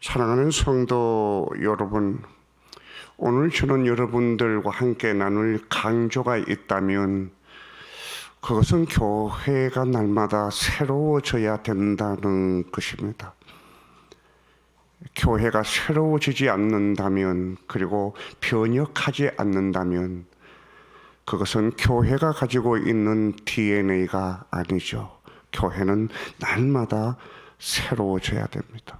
사랑하는 성도 여러분, 오늘 저는 여러분들과 함께 나눌 강조가 있다면 그것은 교회가 날마다 새로워져야 된다는 것입니다. 교회가 새로워지지 않는다면, 그리고 변혁하지 않는다면 그것은 교회가 가지고 있는 DNA가 아니죠. 교회는 날마다 새로워져야 됩니다.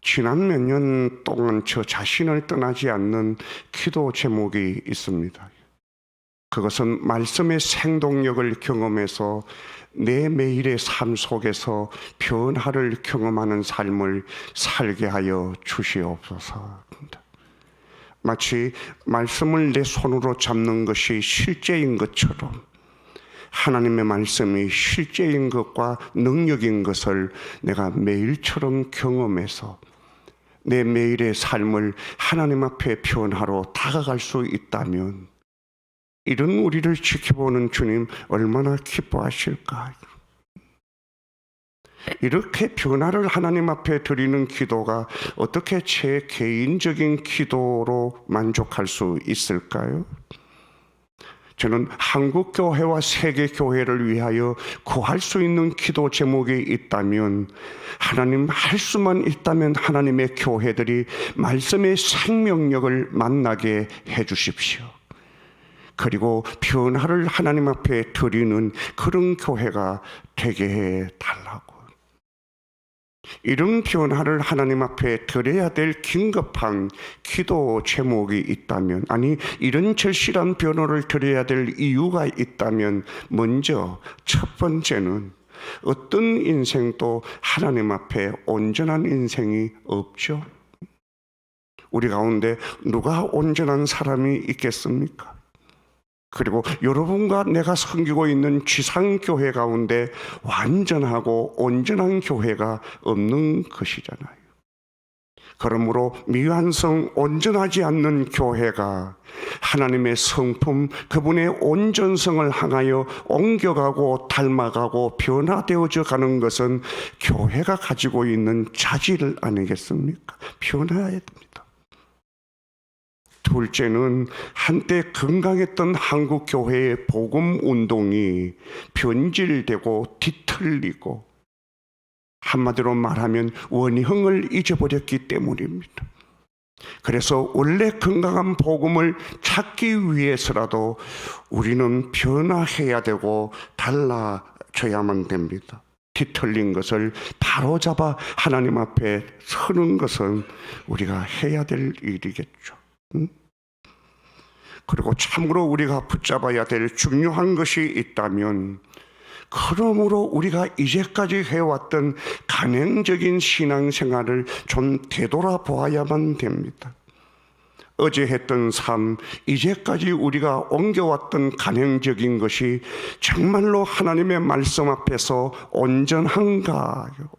지난 몇 년 동안 저 자신을 떠나지 않는 기도 제목이 있습니다. 그것은 말씀의 생동력을 경험해서 내 매일의 삶 속에서 변화를 경험하는 삶을 살게 하여 주시옵소서입니다. 마치 말씀을 내 손으로 잡는 것이 실제인 것처럼 하나님의 말씀이 실제인 것과 능력인 것을 내가 매일처럼 경험해서 내 매일의 삶을 하나님 앞에 변화로 다가갈 수 있다면 이런 우리를 지켜보는 주님 얼마나 기뻐하실까. 이렇게 변화를 하나님 앞에 드리는 기도가 어떻게 제 개인적인 기도로 만족할 수 있을까요? 저는 한국교회와 세계교회를 위하여 구할 수 있는 기도 제목이 있다면, 하나님 할 수만 있다면 하나님의 교회들이 말씀의 생명력을 만나게 해 주십시오. 그리고 변화를 하나님 앞에 드리는 그런 교회가 되게 해 달라고. 이런 변화를 하나님 앞에 드려야 될 긴급한 기도 제목이 있다면, 아니 이런 절실한 변화를 드려야 될 이유가 있다면, 먼저 첫 번째는 어떤 인생도 하나님 앞에 온전한 인생이 없죠. 우리 가운데 누가 온전한 사람이 있겠습니까? 그리고 여러분과 내가 섬기고 있는 지상교회 가운데 완전하고 온전한 교회가 없는 것이잖아요. 그러므로 미완성 온전하지 않는 교회가 하나님의 성품, 그분의 온전성을 향하여 옮겨가고 닮아가고 변화되어져 가는 것은 교회가 가지고 있는 자질 아니겠습니까? 변화해야 됩니다. 둘째는 한때 건강했던 한국교회의 복음운동이 변질되고 뒤틀리고, 한마디로 말하면 원형을 잊어버렸기 때문입니다. 그래서 원래 건강한 복음을 찾기 위해서라도 우리는 변화해야 되고 달라져야만 됩니다. 뒤틀린 것을 바로잡아 하나님 앞에 서는 것은 우리가 해야 될 일이겠죠. 그리고 참으로 우리가 붙잡아야 될 중요한 것이 있다면, 그러므로 우리가 이제까지 해왔던 간행적인 신앙생활을 좀 되돌아보아야만 됩니다. 어제 했던 삶, 이제까지 우리가 옮겨왔던 간행적인 것이 정말로 하나님의 말씀 앞에서 온전한가요?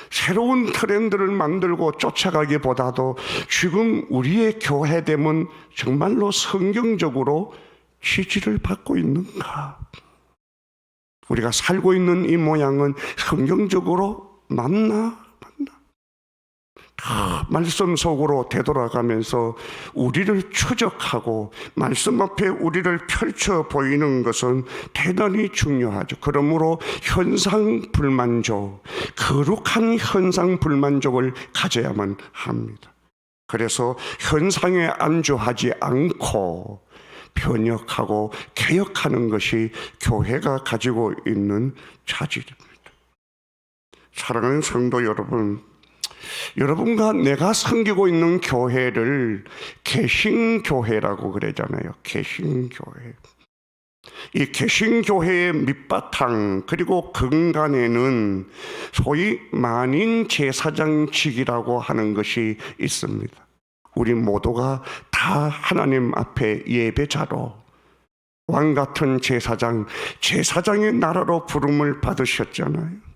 새로운 트렌드를 만들고 쫓아가기보다도 지금 우리의 교회됨은 정말로 성경적으로 지지를 받고 있는가? 우리가 살고 있는 이 모양은 성경적으로 맞나? 말씀 속으로 되돌아가면서 우리를 추적하고 말씀 앞에 우리를 펼쳐 보이는 것은 대단히 중요하죠. 그러므로 현상불만족, 거룩한 현상불만족을 가져야만 합니다. 그래서 현상에 안주하지 않고 변혁하고 개혁하는 것이 교회가 가지고 있는 자질입니다. 사랑하는 성도 여러분, 여러분과 내가 섬기고 있는 교회를 개신교회라고 그러잖아요. 개신교회. 이 개신교회의 밑바탕, 그리고 근간에는 소위 만인 제사장직이라고 하는 것이 있습니다. 우리 모두가 다 하나님 앞에 예배자로 왕같은 제사장의 나라로 부름을 받으셨잖아요.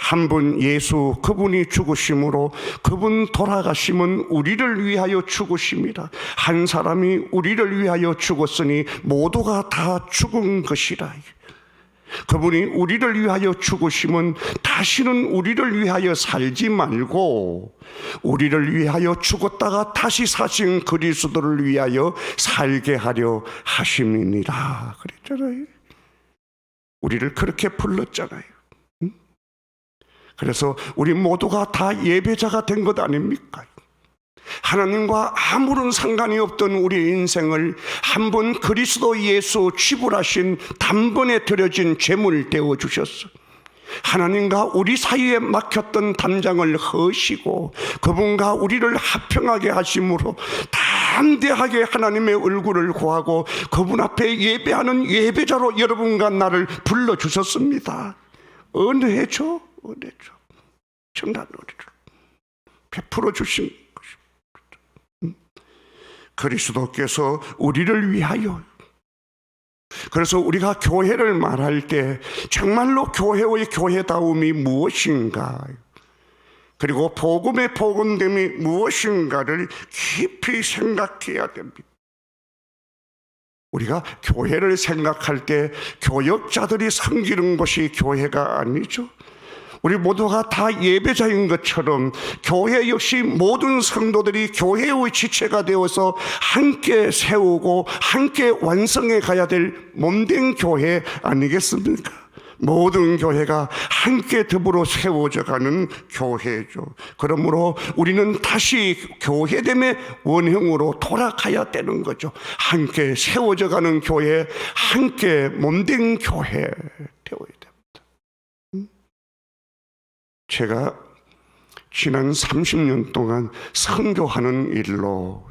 한 분 예수, 그분이 죽으심으로, 그분 돌아가심은 우리를 위하여 죽으심이라. 한 사람이 우리를 위하여 죽었으니 모두가 다 죽은 것이라. 그분이 우리를 위하여 죽으심은 다시는 우리를 위하여 살지 말고 우리를 위하여 죽었다가 다시 사신 그리스도를 위하여 살게 하려 하심이니라 그랬잖아요. 우리를 그렇게 불렀잖아요. 그래서 우리 모두가 다 예배자가 된 것 아닙니까? 하나님과 아무런 상관이 없던 우리 인생을 한 번 그리스도 예수 지불하신 단번에 드려진 제물 되어 주셨어. 하나님과 우리 사이에 막혔던 담장을 허시고 그분과 우리를 합평하게 하심으로 담대하게 하나님의 얼굴을 구하고 그분 앞에 예배하는 예배자로 여러분과 나를 불러주셨습니다. 은혜죠. 은혜죠. 정말 은혜를 베풀어 주신 그리스도께서 우리를 위하여. 그래서 우리가 교회를 말할 때 정말로 교회의 교회다움이 무엇인가, 그리고 복음의 복음됨이 무엇인가를 깊이 생각해야 됩니다. 우리가 교회를 생각할 때 교역자들이 섬기는 것이 교회가 아니죠. 우리 모두가 다 예배자인 것처럼 교회 역시 모든 성도들이 교회의 지체가 되어서 함께 세우고 함께 완성해 가야 될 몸된 교회 아니겠습니까? 모든 교회가 함께 더불어 세워져 가는 교회죠. 그러므로 우리는 다시 교회됨의 원형으로 돌아가야 되는 거죠. 함께 세워져 가는 교회, 함께 몸된 교회 되어야 됩니다. 제가 지난 30년 동안 선교하는 일로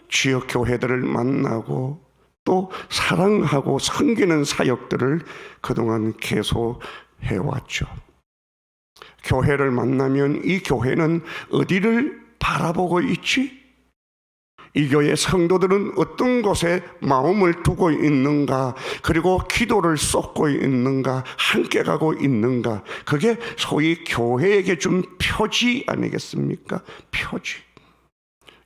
지역 교회들을 만나고 또 사랑하고 섬기는 사역들을 그동안 계속 해왔죠. 교회를 만나면 이 교회는 어디를 바라보고 있지? 이 교회 성도들은 어떤 곳에 마음을 두고 있는가, 그리고 기도를 쏟고 있는가, 함께 가고 있는가, 그게 소위 교회에게 준 표지 아니겠습니까? 표지.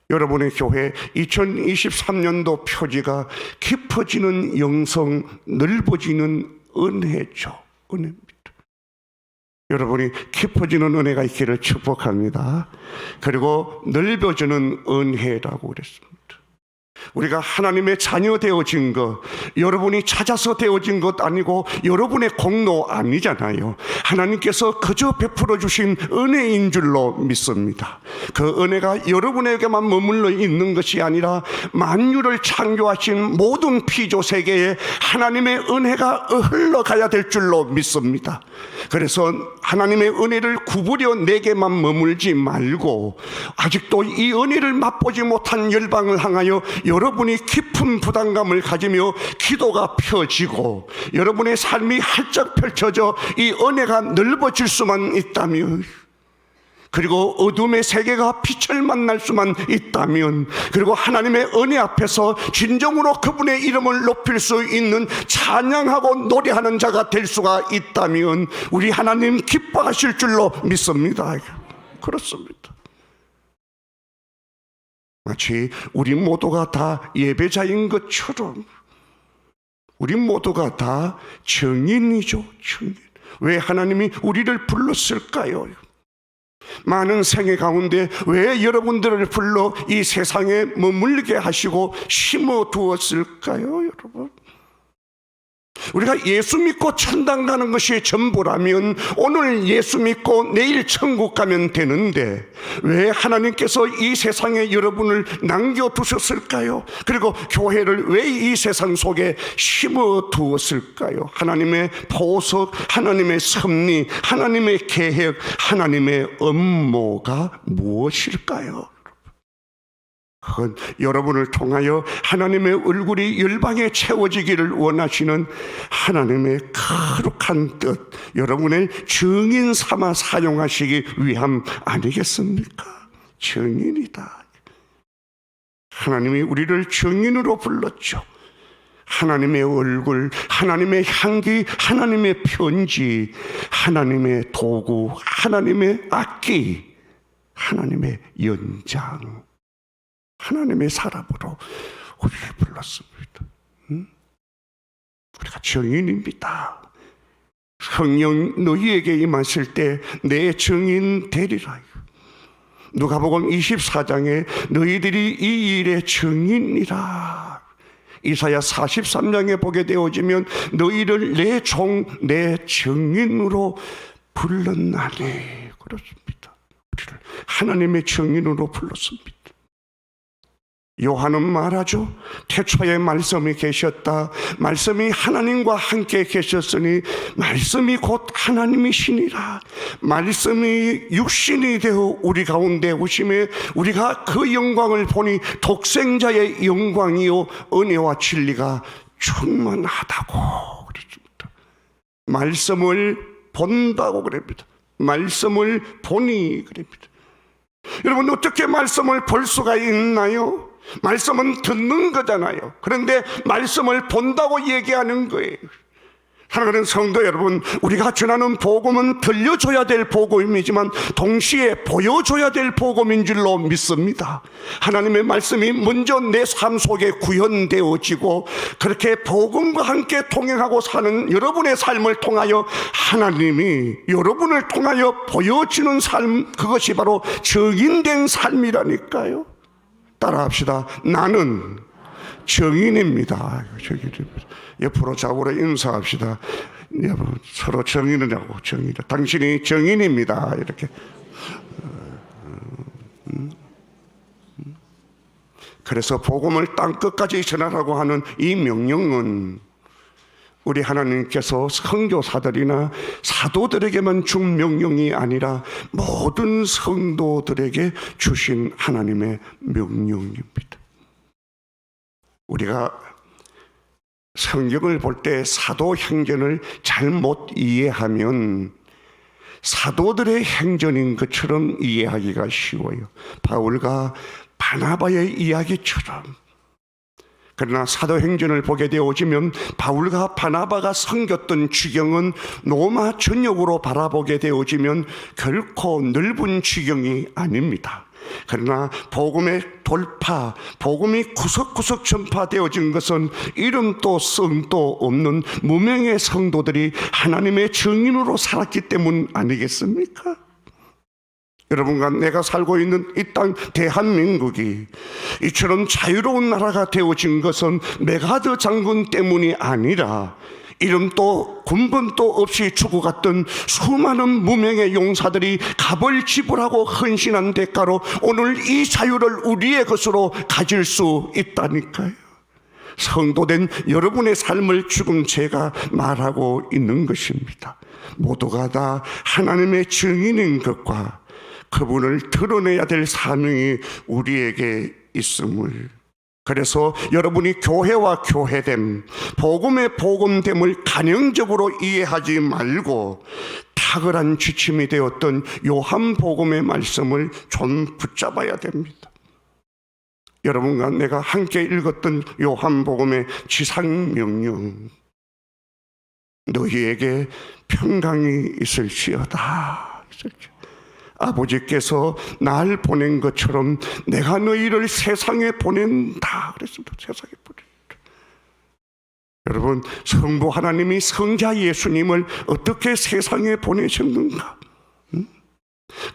여러분의 교회 2023년도 표지가 깊어지는 영성, 넓어지는 은혜죠. 은혜입니다. 여러분이 깊어지는 은혜가 있기를 축복합니다. 그리고 넓어지는 은혜라고 그랬습니다. 우리가 하나님의 자녀 되어진 것, 여러분이 찾아서 되어진 것 아니고 여러분의 공로 아니잖아요. 하나님께서 그저 베풀어 주신 은혜인 줄로 믿습니다. 그 은혜가 여러분에게만 머물러 있는 것이 아니라 만유를 창조하신 모든 피조 세계에 하나님의 은혜가 흘러가야 될 줄로 믿습니다. 그래서 하나님의 은혜를 구부려 내게만 머물지 말고 아직도 이 은혜를 맛보지 못한 열방을 향하여 여러분이 깊은 부담감을 가지며 기도가 펴지고 여러분의 삶이 활짝 펼쳐져 이 은혜가 넓어질 수만 있다면, 그리고 어둠의 세계가 빛을 만날 수만 있다면, 그리고 하나님의 은혜 앞에서 진정으로 그분의 이름을 높일 수 있는 찬양하고 노래하는 자가 될 수가 있다면 우리 하나님 기뻐하실 줄로 믿습니다. 그렇습니다. 마치 우리 모두가 다 예배자인 것처럼 우리 모두가 다 증인이죠. 증인. 왜 하나님이 우리를 불렀을까요? 많은 생애 가운데 왜 여러분들을 불러 이 세상에 머물게 하시고 심어 두었을까요, 여러분? 우리가 예수 믿고 천당 가는 것이 전부라면 오늘 예수 믿고 내일 천국 가면 되는데 왜 하나님께서 이 세상에 여러분을 남겨두셨을까요? 그리고 교회를 왜 이 세상 속에 심어 두었을까요? 하나님의 보석, 하나님의 섭리, 하나님의 계획, 하나님의 업무가 무엇일까요? 그건 여러분을 통하여 하나님의 얼굴이 열방에 채워지기를 원하시는 하나님의 거룩한 뜻, 여러분의 증인 삼아 사용하시기 위함 아니겠습니까? 증인이다. 하나님이 우리를 증인으로 불렀죠. 하나님의 얼굴, 하나님의 향기, 하나님의 편지, 하나님의 도구, 하나님의 악기, 하나님의 연장, 하나님의 사람으로 우리를 불렀습니다. 우리가 증인입니다. 성령 너희에게 임하실 때 내 증인 되리라. 누가복음 24장에 너희들이 이 일의 증인이라. 이사야 43장에 보게 되어지면 너희를 내 종, 내 증인으로 불렀나니. 그렇습니다. 우리를 하나님의 증인으로 불렀습니다. 요한은 말하죠. 태초에 말씀이 계셨다. 말씀이 하나님과 함께 계셨으니 말씀이 곧 하나님이시니라. 말씀이 육신이 되어 우리 가운데 오심에 우리가 그 영광을 보니 독생자의 영광이요 은혜와 진리가 충만하다고 그랬습니다. 말씀을 본다고 그럽니다. 말씀을 보니 그럽니다. 여러분, 어떻게 말씀을 볼 수가 있나요? 말씀은 듣는 거잖아요. 그런데 말씀을 본다고 얘기하는 거예요. 사랑하는 성도 여러분, 우리가 전하는 복음은 들려줘야 될 복음이지만 동시에 보여줘야 될 복음인 줄로 믿습니다. 하나님의 말씀이 먼저 내 삶 속에 구현되어지고 그렇게 복음과 함께 동행하고 사는 여러분의 삶을 통하여 하나님이 여러분을 통하여 보여주는 삶, 그것이 바로 증인된 삶이라니까요. 따라합시다. 나는 증인입니다. 옆으로 좌우로 인사합시다. 여러분, 서로 증인을 하고 증인이다. 당신이 증인입니다. 이렇게. 그래서 복음을 땅 끝까지 전하라고 하는 이 명령은 우리 하나님께서 선교사들이나 사도들에게만 준 명령이 아니라 모든 성도들에게 주신 하나님의 명령입니다. 우리가 성경을 볼 때 사도행전을 잘못 이해하면 사도들의 행전인 것처럼 이해하기가 쉬워요. 바울과 바나바의 이야기처럼. 그러나 사도행전을 보게 되어지면 바울과 바나바가 섬겼던 지경은 로마 전역으로 바라보게 되어지면 결코 넓은 지경이 아닙니다. 그러나 복음의 돌파, 복음이 구석구석 전파되어진 것은 이름도 성도 없는 무명의 성도들이 하나님의 증인으로 살았기 때문 아니겠습니까? 여러분과 내가 살고 있는 이 땅 대한민국이 이처럼 자유로운 나라가 되어진 것은 메가드 장군 때문이 아니라 이름도 군번도 없이 죽어갔던 수많은 무명의 용사들이 값을 지불하고 헌신한 대가로 오늘 이 자유를 우리의 것으로 가질 수 있다니까요. 성도된 여러분의 삶을 지금 제가 말하고 있는 것입니다. 모두가 다 하나님의 증인인 것과 그분을 드러내야 될 사명이 우리에게 있음을, 그래서 여러분이 교회와 교회됨, 복음의 복음됨을 간형적으로 이해하지 말고 탁월한 지침이 되었던 요한복음의 말씀을 좀 붙잡아야 됩니다. 여러분과 내가 함께 읽었던 요한복음의 지상명령, 너희에게 평강이 있을지어다. 아버지께서 날 보낸 것처럼 내가 너희를 세상에 보낸다 그랬습니다. 세상에 보낸다. 여러분, 성부 하나님이 성자 예수님을 어떻게 세상에 보내셨는가?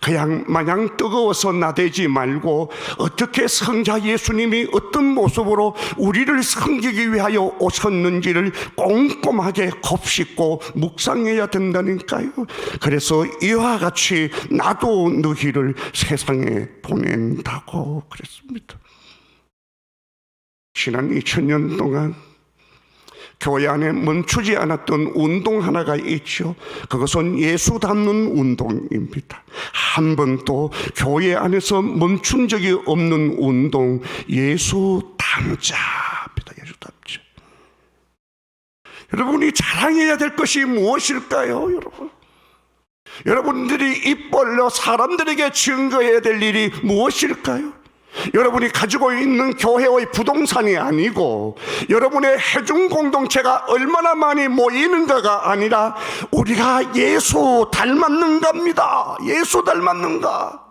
그냥 마냥 뜨거워서 나대지 말고 어떻게 성자 예수님이 어떤 모습으로 우리를 섬기기 위하여 오셨는지를 꼼꼼하게 곱씹고 묵상해야 된다니까요. 그래서 이와 같이 나도 너희를 세상에 보낸다고 그랬습니다. 지난 2000년 동안 교회 안에 멈추지 않았던 운동 하나가 있죠. 그것은 예수 닮는 운동입니다. 한 번도 교회 안에서 멈춘 적이 없는 운동, 예수 닮자입니다. 예수 닮자. 여러분이 자랑해야 될 것이 무엇일까요, 여러분? 여러분들이 입 벌려 사람들에게 증거해야 될 일이 무엇일까요? 여러분이 가지고 있는 교회의 부동산이 아니고 여러분의 해중 공동체가 얼마나 많이 모이는가가 아니라 우리가 예수 닮았는가입니다. 예수 닮았는가.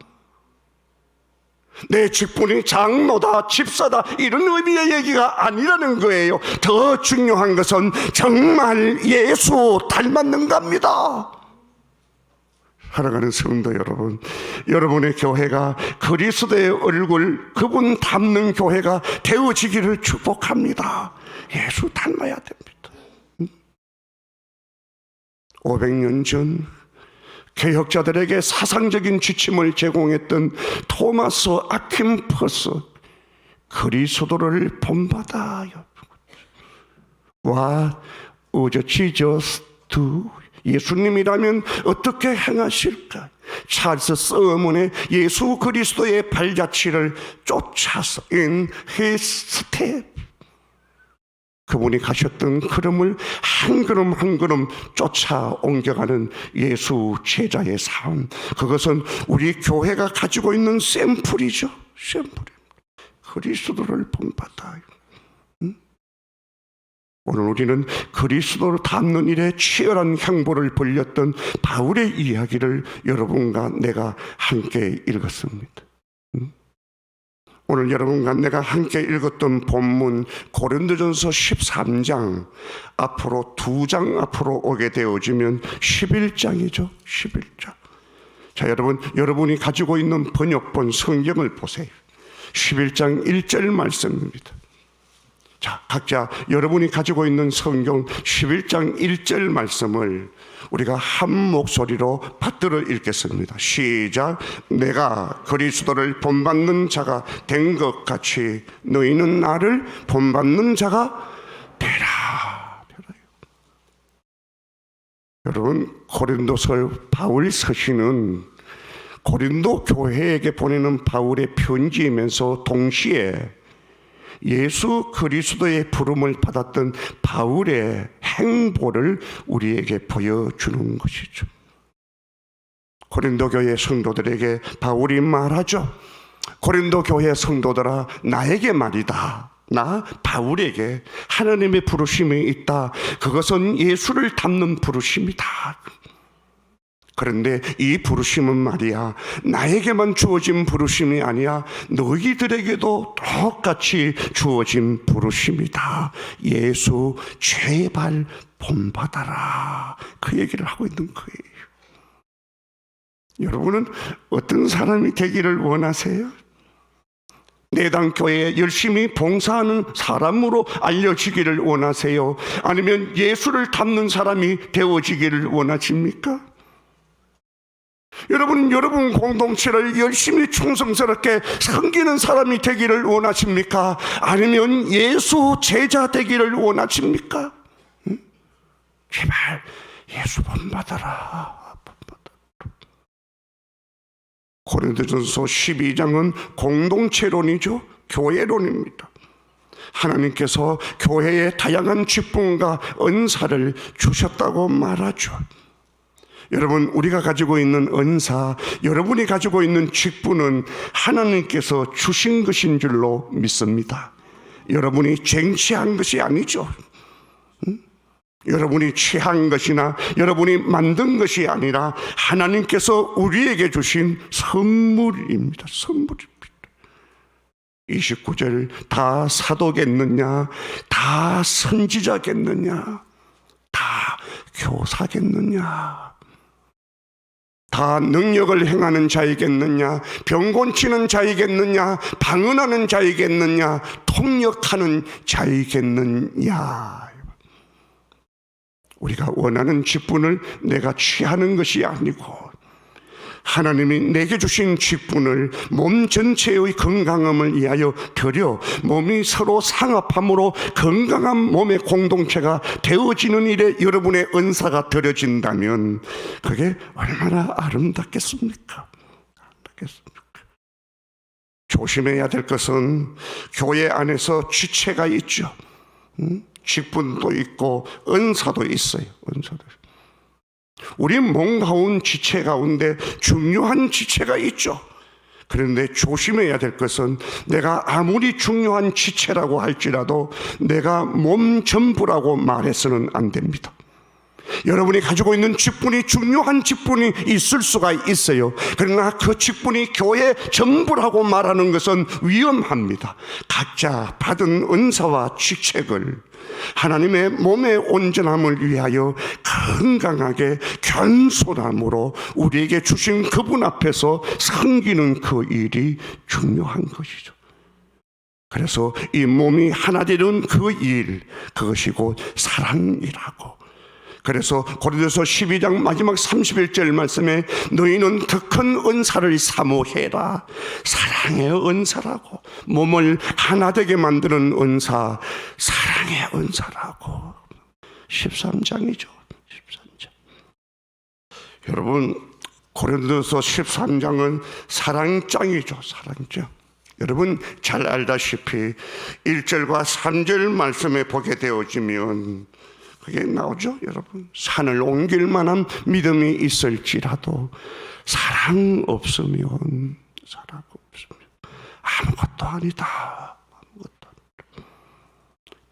내 직분이 장로다, 집사다, 이런 의미의 얘기가 아니라는 거예요. 더 중요한 것은 정말 예수 닮았는가입니다. 사랑하는 성도 여러분, 여러분의 교회가 그리스도의 얼굴, 그분 닮는 교회가 되어지기를 축복합니다. 예수 닮아야 됩니다. 500년 전 개혁자들에게 사상적인 지침을 제공했던 토마스 아퀴나스, 그리스도를 본받아요. What would Jesus do? 예수님이라면 어떻게 행하실까? 찰스 서문의 예수 그리스도의 발자취를 쫓아서 in his step, 그분이 가셨던 걸음을 한 걸음 한 걸음 쫓아 옮겨가는 예수 제자의 삶, 그것은 우리 교회가 가지고 있는 샘플이죠. 샘플입니다. 그리스도를 본받아요. 오늘 우리는 그리스도를 닮는 일에 치열한 행보를 벌였던 바울의 이야기를 여러분과 내가 함께 읽었습니다. 오늘 여러분과 내가 함께 읽었던 본문 고린도전서 13장, 앞으로 2장 앞으로 오게 되어지면 11장이죠. 11장. 자, 여러분이 가지고 있는 번역본 성경을 보세요. 11장 1절 말씀입니다. 자, 각자 여러분이 가지고 있는 성경 11장 1절 말씀을 우리가 한 목소리로 받들어 읽겠습니다. 시작. 내가 그리스도를 본받는 자가 된 것 같이 너희는 나를 본받는 자가 되라. 여러분, 고린도서 바울 서신은 고린도 교회에게 보내는 바울의 편지이면서 동시에 예수 그리스도의 부름을 받았던 바울의 행보를 우리에게 보여주는 것이죠. 고린도 교회 성도들에게 바울이 말하죠. 고린도 교회 성도들아, 나에게 말이다. 나 바울에게 하나님의 부르심이 있다. 그것은 예수를 닮는 부르심이다. 그런데 이 부르심은 말이야, 나에게만 주어진 부르심이 아니야, 너희들에게도 똑같이 주어진 부르심이다. 예수 제발 본받아라. 그 얘기를 하고 있는 거예요. 여러분은 어떤 사람이 되기를 원하세요? 내당 교회에 열심히 봉사하는 사람으로 알려지기를 원하세요? 아니면 예수를 닮는 사람이 되어지기를 원하십니까? 여러분 공동체를 열심히 충성스럽게 섬기는 사람이 되기를 원하십니까? 아니면 예수 제자 되기를 원하십니까? 제발 예수 본받아라. 고린도전서 12장은 공동체론이죠. 교회론입니다. 하나님께서 교회에 다양한 직분과 은사를 주셨다고 말하죠. 여러분, 우리가 가지고 있는 은사, 여러분이 가지고 있는 직분은 하나님께서 주신 것인 줄로 믿습니다. 여러분이 쟁취한 것이 아니죠. 여러분이 취한 것이나 여러분이 만든 것이 아니라 하나님께서 우리에게 주신 선물입니다. 선물입니다. 29절, 다 사도겠느냐, 다 선지자겠느냐, 다 교사겠느냐, 다 능력을 행하는 자이겠느냐, 병 고치는 자이겠느냐, 방언하는 자이겠느냐, 통역하는 자이겠느냐. 우리가 원하는 직분을 내가 취하는 것이 아니고 하나님이 내게 주신 직분을 몸 전체의 건강함을 위하여 드려 몸이 서로 상합함으로 건강한 몸의 공동체가 되어지는 일에 여러분의 은사가 드려진다면 그게 얼마나 아름답겠습니까? 조심해야 될 것은 교회 안에서 지체가 있죠. 직분도 있고 은사도 있어요. 우리 몸 가운 지체 가운데 중요한 지체가 있죠. 그런데 조심해야 될 것은 내가 아무리 중요한 지체라고 할지라도 내가 몸 전부라고 말해서는 안 됩니다. 여러분이 가지고 있는 직분이 중요한 직분이 있을 수가 있어요. 그러나 그 직분이 교회 전부라고 말하는 것은 위험합니다. 각자 받은 은사와 직책을 하나님의 몸의 온전함을 위하여 건강하게 겸손함으로 우리에게 주신 그분 앞에서 섬기는 그 일이 중요한 것이죠. 그래서 이 몸이 하나 되는 그 일, 그것이 곧 사랑이라고. 그래서 고린도서 12장 마지막 31절 말씀에 너희는 더 큰 은사를 사모해라. 사랑의 은사라고. 몸을 하나 되게 만드는 은사, 사랑의 은사라고. 13장이죠. 13장. 여러분, 고린도서 13장은 사랑장이죠. 사랑장. 여러분 잘 알다시피 1절과 3절 말씀에 보게 되어지면 그게 나오죠. 여러분, 산을 옮길 만한 믿음이 있을지라도 사랑 없으면 아무것도 아니다. 아무것도 아니다.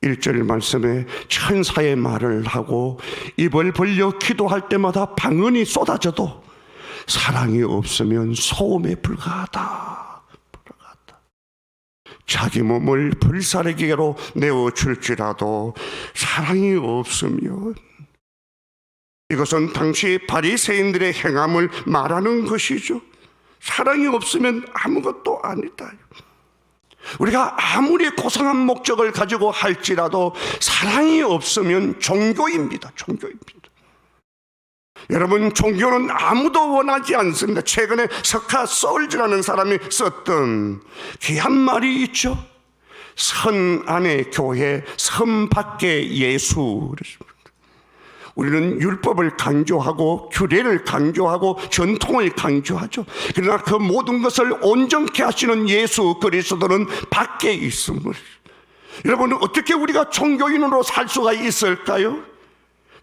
1절 말씀에 천사의 말을 하고 입을 벌려 기도할 때마다 방언이 쏟아져도 사랑이 없으면 소음에 불과하다. 자기 몸을 불사르기로 내어줄지라도 사랑이 없으면, 이것은 당시 바리새인들의 행함을 말하는 것이죠. 사랑이 없으면 아무것도 아니다. 우리가 아무리 고상한 목적을 가지고 할지라도 사랑이 없으면 종교입니다. 종교입니다. 여러분, 종교는 아무도 원하지 않습니다. 최근에 석하 솔즈라는 사람이 썼던 귀한 말이 있죠. 선 안에 교회, 선 밖에 예수. 우리는 율법을 강조하고 규례를 강조하고 전통을 강조하죠. 그러나 그 모든 것을 온전케 하시는 예수 그리스도는 밖에 있음을. 여러분, 어떻게 우리가 종교인으로 살 수가 있을까요?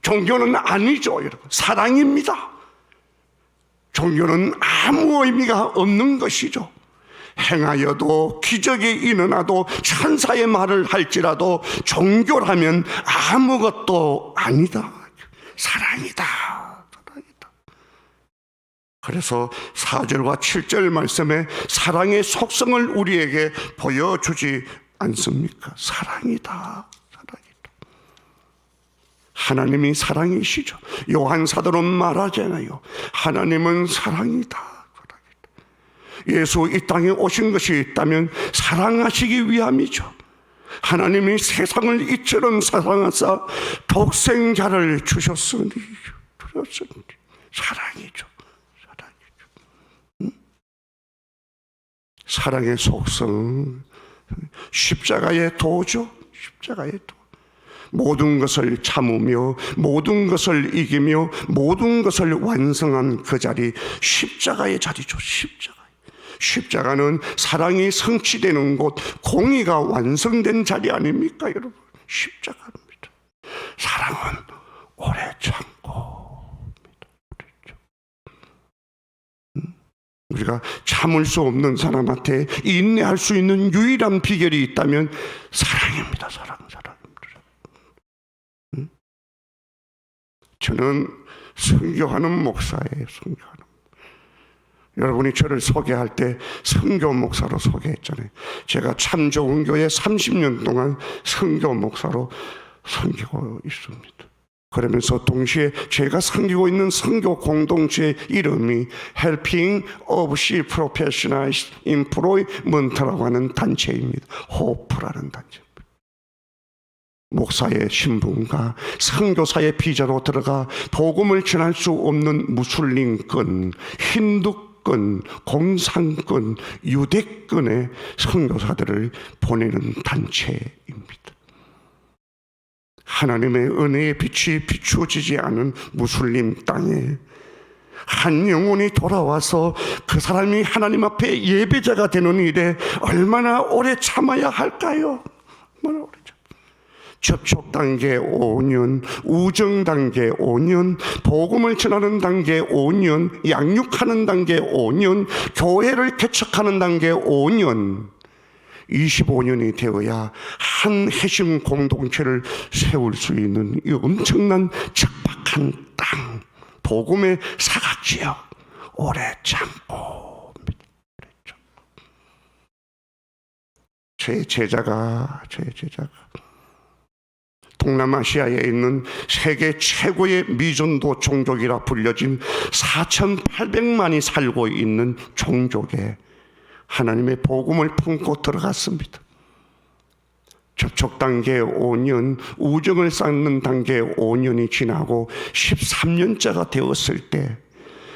종교는 아니죠, 여러분. 사랑입니다. 종교는 아무 의미가 없는 것이죠. 행하여도 기적이 일어나도 천사의 말을 할지라도 종교라면 아무것도 아니다. 사랑이다. 사랑이다. 그래서 4절과 7절 말씀에 사랑의 속성을 우리에게 보여주지 않습니까? 사랑이다. 하나님이 사랑이시죠. 요한 사도는 말하잖아요. 하나님은 사랑이다. 예수 이 땅에 오신 것이 있다면 사랑하시기 위함이죠. 하나님이 세상을 이처럼 사랑하사 독생자를 주셨으니 사랑이죠. 사랑이죠. 사랑의 속성, 십자가의 도죠. 십자가의 도. 모든 것을 참으며 모든 것을 이기며 모든 것을 완성한 그 자리, 십자가의 자리죠. 십자가는 사랑이 성취되는 곳, 공의가 완성된 자리 아닙니까, 여러분? 십자가입니다. 사랑은 오래 참고. 우리가 참을 수 없는 사람한테 인내할 수 있는 유일한 비결이 있다면 사랑입니다. 사랑. 저는 선교하는 목사예요. 선교하는. 여러분이 저를 소개할 때 선교 목사로 소개했잖아요. 제가 참 좋은 교회 30년 동안 선교 목사로 섬기고 있습니다. 그러면서 동시에 제가 섬기고 있는 선교 공동체의 이름이 Helping of Sea Professionals Employment라고 하는 단체입니다. 호프라는 단체. 목사의 신분과 선교사의 비자로 들어가 복음을 전할 수 없는 무슬림권, 힌두권, 공산권, 유대권의 선교사들을 보내는 단체입니다. 하나님의 은혜의 빛이 비추어지지 않은 무슬림 땅에 한 영혼이 돌아와서 그 사람이 하나님 앞에 예배자가 되는 일에 얼마나 오래 참아야 할까요? 얼마나 오래 참아야. 접촉 단계 5년, 우정 단계 5년, 복음을 전하는 단계 5년, 양육하는 단계 5년, 교회를 개척하는 단계 5년, 25년이 되어야 한 핵심 공동체를 세울 수 있는 이 엄청난 척박한 한 땅, 복음의 사각지역 오래 참고. 제 제자가 동남아시아에 있는 세계 최고의 미전도 종족이라 불려진 4,800만이 살고 있는 종족에 하나님의 복음을 품고 들어갔습니다. 접촉 단계 5년, 우정을 쌓는 단계 5년이 지나고 13년째가 되었을 때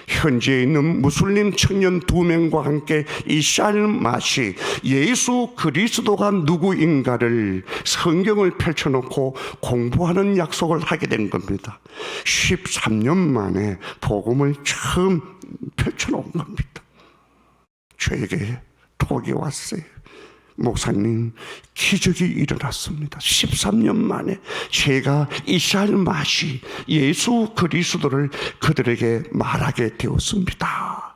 현지에 있는 무슬림 청년 2명과 함께 이샬맛이 예수 그리스도가 누구인가를 성경을 펼쳐놓고 공부하는 약속을 하게 된 겁니다. 13년 만에 복음을 처음 펼쳐놓은 겁니다. 저에게 톡이 왔어요. 목사님, 기적이 일어났습니다. 13년 만에 제가 이샬맛이 예수 그리스도를 그들에게 말하게 되었습니다.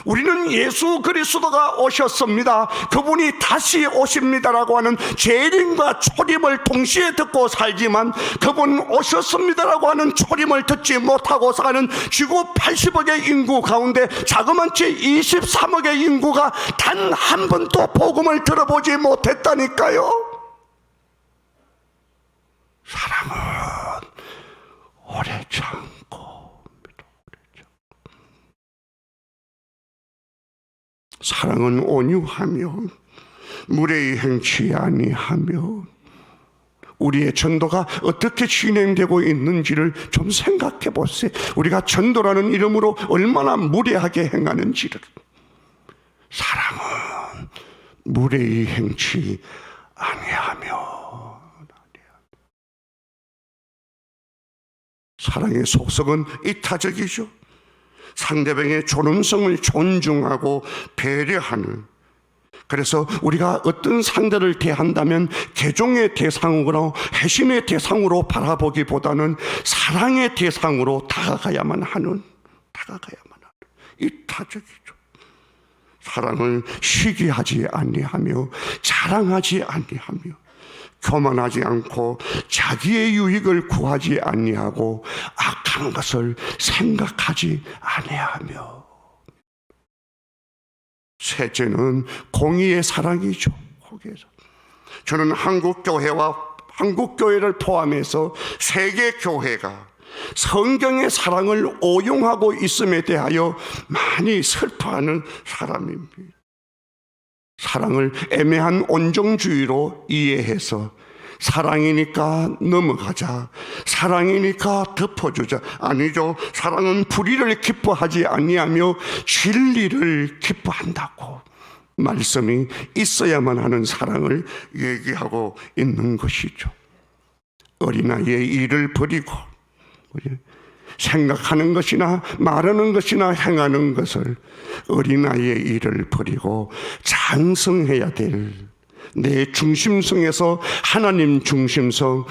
우리는 예수 그리스도가 오셨습니다, 그분이 다시 오십니다라고 하는 재림과 초림을 동시에 듣고 살지만 그분 오셨습니다라고 하는 초림을 듣지 못하고 사는 지구 80억의 인구 가운데 자그마치 23억의 인구가 단 한 번도 복음을 들어보지 못했다니까요. 사랑은 오래 참고, 사랑은 온유하며 무례히 행치 아니하며. 우리의 전도가 어떻게 진행되고 있는지를 좀 생각해 보세요. 우리가 전도라는 이름으로 얼마나 무례하게 행하는지를. 사랑은 무례히 행치 아니하며. 사랑의 속성은 이타적이죠. 상대방의 존엄성을 존중하고 배려하는. 그래서 우리가 어떤 상대를 대한다면 개종의 대상으로, 회심의 대상으로 바라보기보다는 사랑의 대상으로 다가가야만 하는 이타적이죠. 사랑을 시기하지 아니하며 자랑하지 아니하며 교만하지 않고 자기의 유익을 구하지 아니하고 악한 것을 생각하지 아니하며. 셋째는 공의의 사랑이죠. 저는 한국교회를 포함해서 세계 교회가 성경의 사랑을 오용하고 있음에 대하여 많이 슬퍼하는 사람입니다. 사랑을 애매한 온정주의로 이해해서 사랑이니까 넘어가자, 사랑이니까 덮어주자. 아니죠. 사랑은 불의를 기뻐하지 아니하며 진리를 기뻐한다고 말씀이 있어야만 하는 사랑을 얘기하고 있는 것이죠. 어린아이의 일을 버리고 생각하는 것이나 말하는 것이나 행하는 것을, 어린아이의 일을 버리고 장성해야 될 내 중심성에서 하나님 중심성,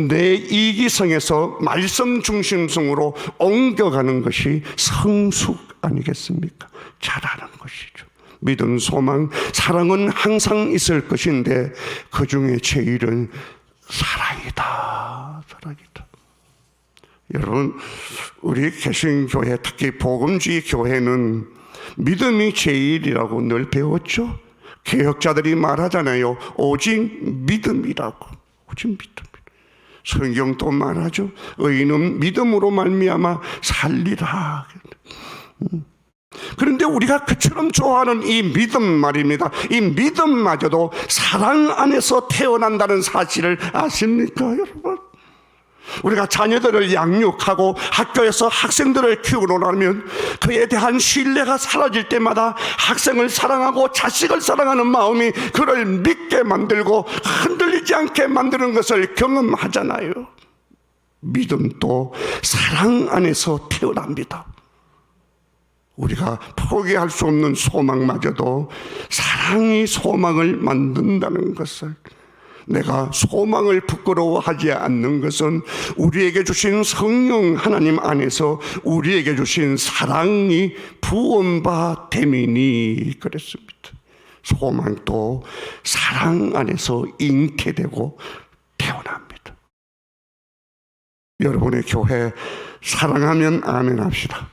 내 이기성에서 말씀 중심성으로 옮겨가는 것이 성숙 아니겠습니까? 잘하는 것이죠. 믿음, 소망, 사랑은 항상 있을 것인데 그 중에 제일은 사랑이다. 여러분, 우리 개신교회, 특히 복음주의 교회는 믿음이 제일이라고 늘 배웠죠. 개혁자들이 말하잖아요. 오직 믿음이라고. 오직 믿음. 성경도 말하죠. 의인은 믿음으로 말미암아 살리라. 그런데 우리가 그처럼 좋아하는 이 믿음 말입니다. 이 믿음마저도 사랑 안에서 태어난다는 사실을 아십니까, 여러분? 우리가 자녀들을 양육하고 학교에서 학생들을 키우고 나면 그에 대한 신뢰가 사라질 때마다 학생을 사랑하고 자식을 사랑하는 마음이 그를 믿게 만들고 흔들리지 않게 만드는 것을 경험하잖아요. 믿음도 사랑 안에서 태어납니다. 우리가 포기할 수 없는 소망마저도 사랑이 소망을 만든다는 것을, 내가 소망을 부끄러워하지 않는 것은 우리에게 주신 성령 하나님 안에서 우리에게 주신 사랑이 부원바 됨이니 그랬습니다. 소망도 사랑 안에서 잉태되고 태어납니다. 여러분의 교회 사랑하면 아멘 합시다.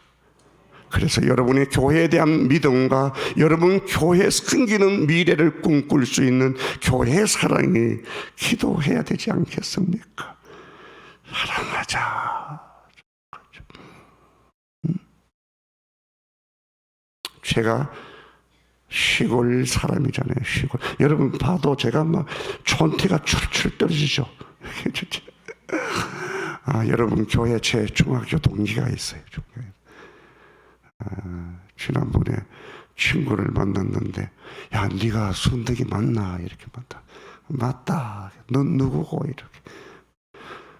그래서 여러분의 교회에 대한 믿음과 여러분 교회 섬기는 미래를 꿈꿀 수 있는 교회 사랑이 기도해야 되지 않겠습니까? 사랑하자. 제가 시골 사람이잖아요. 시골. 여러분 봐도 제가 막 촌티가 출출 떨어지죠. 여러분 교회 제 중학교 동기가 있어요. 지난번에 친구를 만났는데, 야, 네가 순덕이 맞나? 이렇게 맞다. 넌 누구고? 이렇게.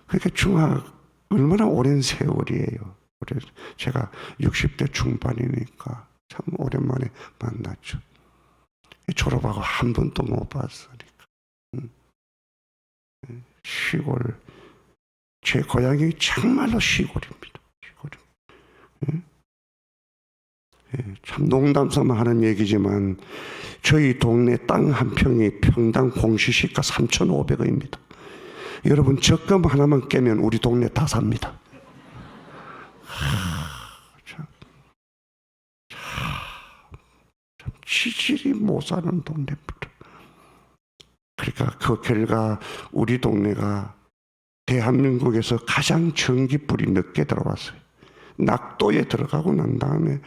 그러니까 얼마나 오랜 세월이에요. 제가 60대 중반이니까 참 오랜만에 만났죠. 졸업하고 한 번도 못 봤으니까. 시골. 제 고향이 정말로 시골입니다. 참 농담삼아 하는 얘기지만 저희 동네 땅 한 평이 평당 공시시가 3,500원입니다. 여러분 적금 하나만 깨면 우리 동네 다 삽니다. 참 지질이 못 사는 동네입니다. 그러니까 그 결과 우리 동네가 대한민국에서 가장 전기불이 늦게 들어왔어요. 낙도에 들어가고 난 다음에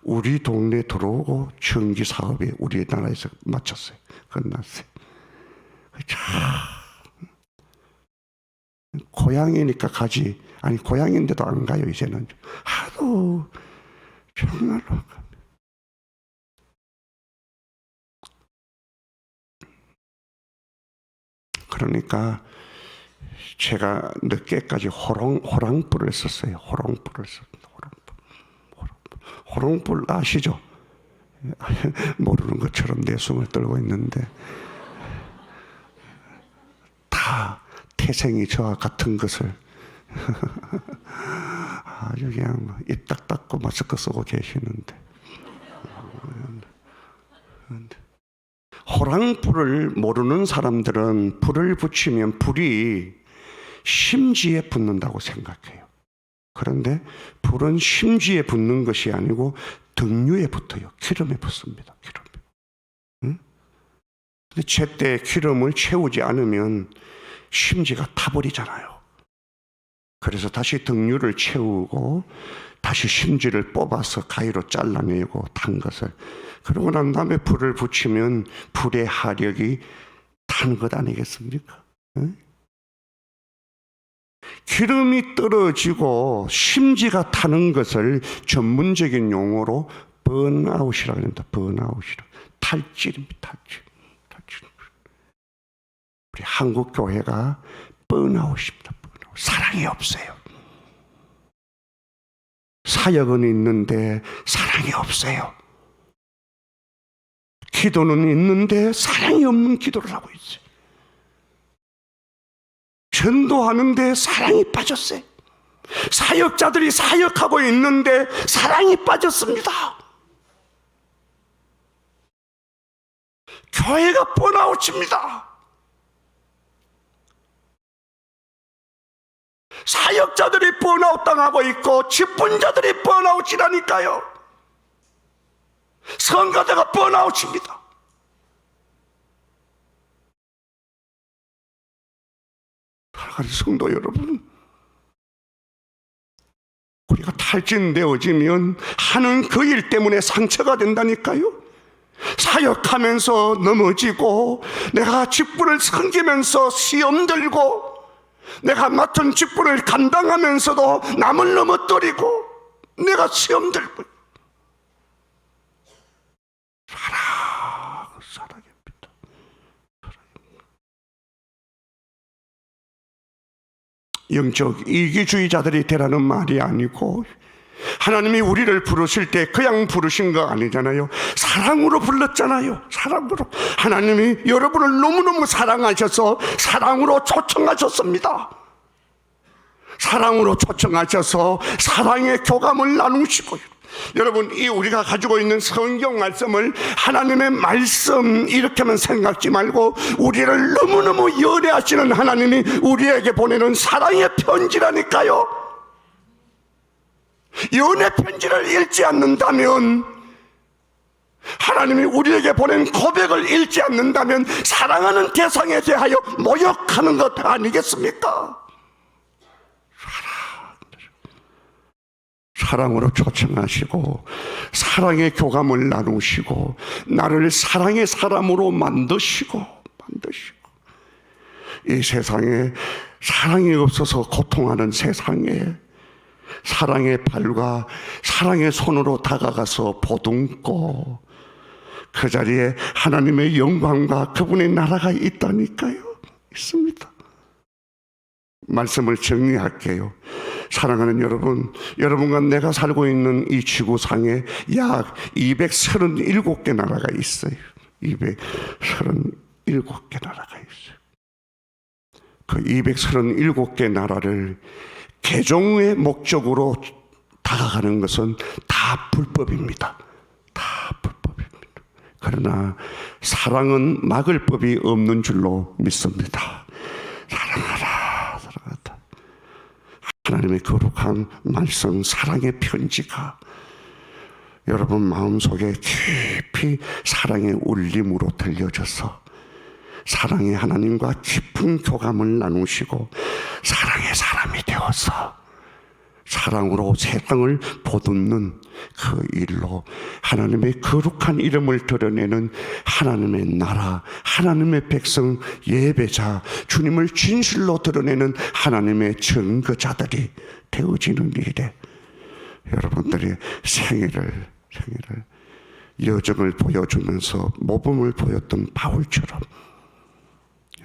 우리 동네 들어오고 전기 사업이 우리나라에서 마쳤어요. 끝났어요. 고향이니까 가지. 아니 고향인데도 안 가요. 이제는 하도 정말로. 그러니까 제가 늦게까지 호랑불을 썼어요. 호랑불을 썼어요. 호롱불 아시죠? 모르는 것처럼 내숭을 떨고 있는데 다 태생이 저와 같은 것을 아주 그냥 입 딱 닫고 마스크 쓰고 계시는데, 호랑불을 모르는 사람들은 불을 붙이면 불이 심지에 붙는다고 생각해요. 그런데 불은 심지에 붙는 것이 아니고 등유에 붙어요. 기름에 붙습니다. 기름에. 응? 근데 제때 기름을 채우지 않으면 심지가 타버리잖아요. 그래서 다시 등유를 채우고 다시 심지를 뽑아서 가위로 잘라내고 탄 것을, 그러고 난 다음에 불을 붙이면 불의 화력이 타는 것 아니겠습니까? 응? 기름이 떨어지고 심지가 타는 것을 전문적인 용어로 번아웃이라고 합니다. 번아웃이라고. 탈질입니다. 탈질. 우리 한국 교회가 번아웃입니다. 번아웃. 사랑이 없어요. 사역은 있는데 사랑이 없어요. 기도는 있는데 사랑이 없는 기도를 하고 있어요. 전도하는데 사랑이 빠졌어요. 사역자들이 사역하고 있는데 사랑이 빠졌습니다. 교회가 번아웃입니다. 사역자들이 번아웃 당하고 있고 직분자들이 번아웃이라니까요. 성가대가 번아웃입니다. 사랑하는 성도 여러분, 우리가 탈진되어지면 하는 그 일 때문에 상처가 된다니까요. 사역하면서 넘어지고, 내가 직분을 섬기면서 시험 들고, 내가 맡은 직분을 감당하면서도 남을 넘어뜨리고 내가 시험 들고. 사랑입니다. 영적 이기주의자들이 되라는 말이 아니고, 하나님이 우리를 부르실 때 그냥 부르신 거 아니잖아요. 사랑으로 불렀잖아요. 사랑으로. 하나님이 여러분을 너무너무 사랑하셔서 사랑으로 초청하셨습니다. 사랑으로 초청하셔서 사랑의 교감을 나누시고 여러분, 이 우리가 가지고 있는 성경 말씀을 하나님의 말씀 이렇게만 생각지 말고 우리를 너무너무 연애하시는 하나님이 우리에게 보내는 사랑의 편지라니까요. 연애 편지를 읽지 않는다면, 하나님이 우리에게 보낸 고백을 읽지 않는다면 사랑하는 대상에 대하여 모욕하는 것 아니겠습니까? 사랑으로 초청하시고 사랑의 교감을 나누시고 나를 사랑의 사람으로 만드시고 이 세상에 사랑이 없어서 고통하는 세상에 사랑의 발과 사랑의 손으로 다가가서 보듬고 그 자리에 하나님의 영광과 그분의 나라가 있다니까요. 있습니다. 말씀을 정리할게요. 사랑하는 여러분, 여러분과 내가 살고 있는 이 지구상에 약 237개 나라가 있어요. 237개 나라가 있어요. 그 237개 나라를 개종의 목적으로 다가가는 것은 다 불법입니다. 다 불법입니다. 그러나 사랑은 막을 법이 없는 줄로 믿습니다. 사랑하라. 하나님의 거룩한 말씀, 사랑의 편지가 여러분 마음속에 깊이 사랑의 울림으로 들려져서 사랑의 하나님과 깊은 교감을 나누시고 사랑의 사람이 되어서 사랑으로 세상을 보듬는 그 일로 하나님의 거룩한 이름을 드러내는 하나님의 나라, 하나님의 백성, 예배자, 주님을 진실로 드러내는 하나님의 증거자들이 되어지는 일에 여러분들이 생애를 여정을 보여주면서 모범을 보였던 바울처럼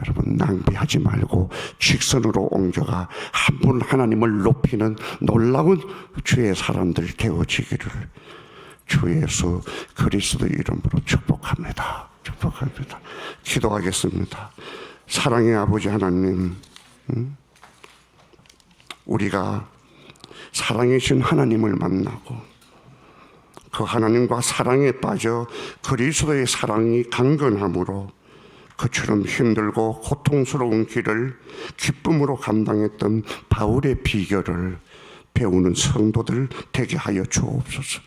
여러분 낭비하지 말고 직선으로 옮겨가 한 분 하나님을 높이는 놀라운 주의 사람들 되어지기를 주 예수 그리스도 이름으로 축복합니다. 축복합니다. 기도하겠습니다. 사랑의 아버지 하나님, 우리가 사랑이신 하나님을 만나고 그 하나님과 사랑에 빠져 그리스도의 사랑이 강건함으로 그처럼 힘들고 고통스러운 길을 기쁨으로 감당했던 바울의 비결을 배우는 성도들 되게 하여 주옵소서.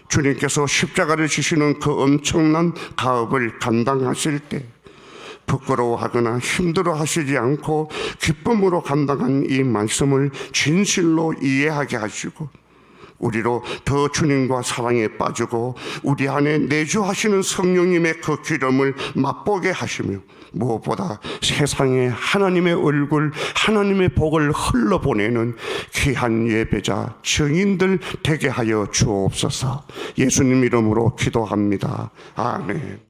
주님께서 십자가를 지시는 그 엄청난 가업을 감당하실 때 부끄러워하거나 힘들어하시지 않고 기쁨으로 감당한 이 말씀을 진실로 이해하게 하시고 우리로 더 주님과 사랑에 빠지고 우리 안에 내주하시는 성령님의 그 기름을 맛보게 하시며 무엇보다 세상에 하나님의 얼굴, 하나님의 복을 흘러보내는 귀한 예배자, 증인들 되게 하여 주옵소서. 예수님 이름으로 기도합니다. 아멘.